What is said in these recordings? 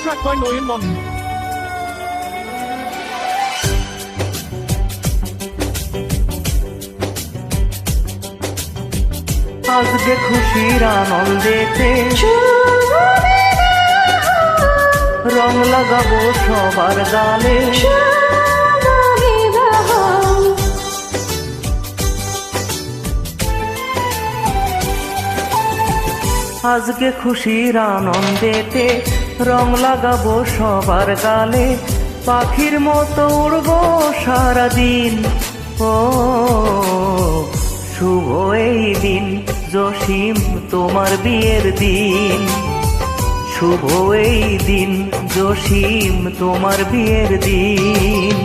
Track by Noyan Mon. আজকে খুশির আনন্দেতে রং লাগাবো সবার গালে, আজকে খুশির আনন্দেতে রং লাগাবো সবার গালে, পাখির মতো উড়বো সারাদিন। ও শুভ এই দিন জসিম তোমার বিয়ের দিন, শুভ এই দিন জসিম তোমার বিয়ের দিন।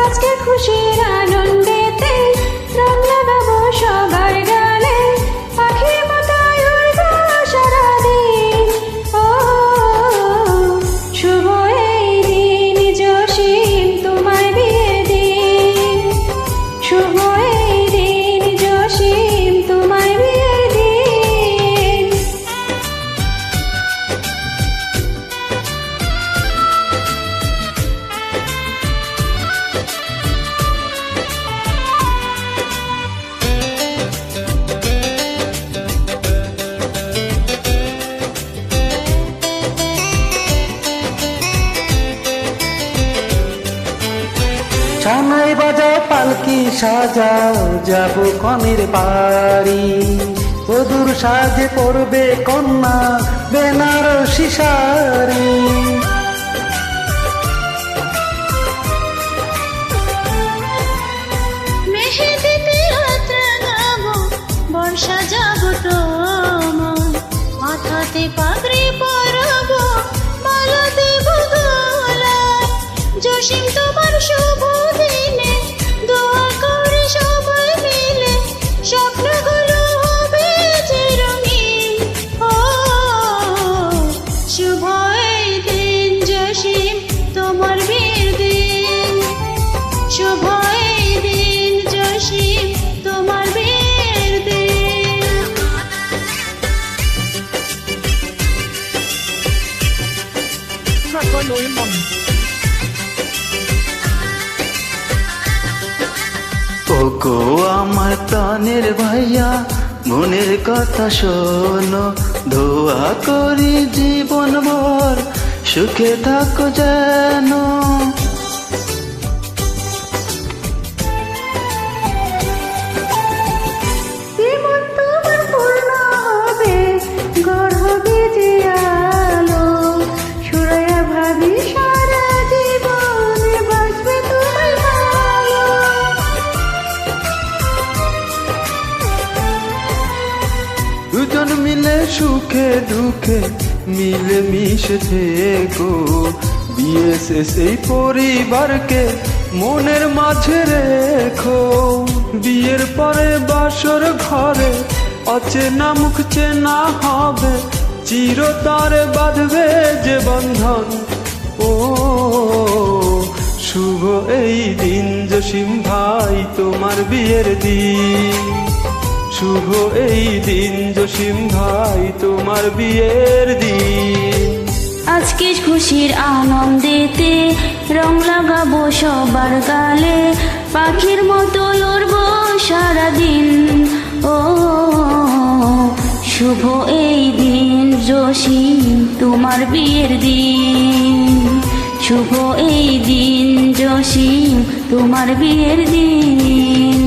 আজকে খুশির আনন্দেতে রং লাগাবো সবার গালে, পাখির মতো উড়বো সারাদিন। ও শুভ এই দিন জসিম তোমার বিয়ের দিন, শুভ এই দিন জসিম তোমার বিয়ের দিন। ছানাই বাজাও পালকি সাজাও যাব কনের বাড়ি, বধুর সাজে পড়বে কন্যা বেনারসি শাড়ি। মেহেদিতে হাত রাঙাবো, বর্ষা যাব তোমার, মাথাতে পাগড়ি পরাবো, মালা দেব গলায়। জসিম তোমার শুভ দিনে দোয়া করে সবাই মিলে, স্বপ্নগুলো হবে যে রঙিন। ও শুভ এই দিন জসিম তোমার বিয়ের দিন, শুভ এই দিন জসিম তোমার বিয়ের দিন। Track by Noyan Mon. ওগো আমার প্রাণের ভাইয়া মনের কথা শোনো, দোয়া করি জীবন ভর সুখে থাকো যেন। জীবন তোমার পূর্ণ হবে, গর্ভে যে আলো, সুরায়া ভাবি সারা জীবনে বাঁচবে তোমার ভালো। দুজন মিলে সুখে দুঃখে মিলে মিশে থেকো, বিয়ে শেষে পরিবারকে মনের মাঝে রেখো। বিয়ের পরে বাসর ঘরে অচেনা মুখ চেনা হবে, চিরতরে বাঁধবে যে বন্ধন। ও শুভ এই দিন জসিম ভাই তোমার বিয়ের দিন, শুভ এই দিন জসিম ভাই তোমার বিয়ের দিন। আজকে খুশির আনন্দেতে রং লাগাবো সবার গালে, পাখির মতো উড়বো সারাদিন। ও শুভ এই দিন জসিম তোমার বিয়ের দিন, শুভ এই দিন জসিম তোমার বিয়ের দিন।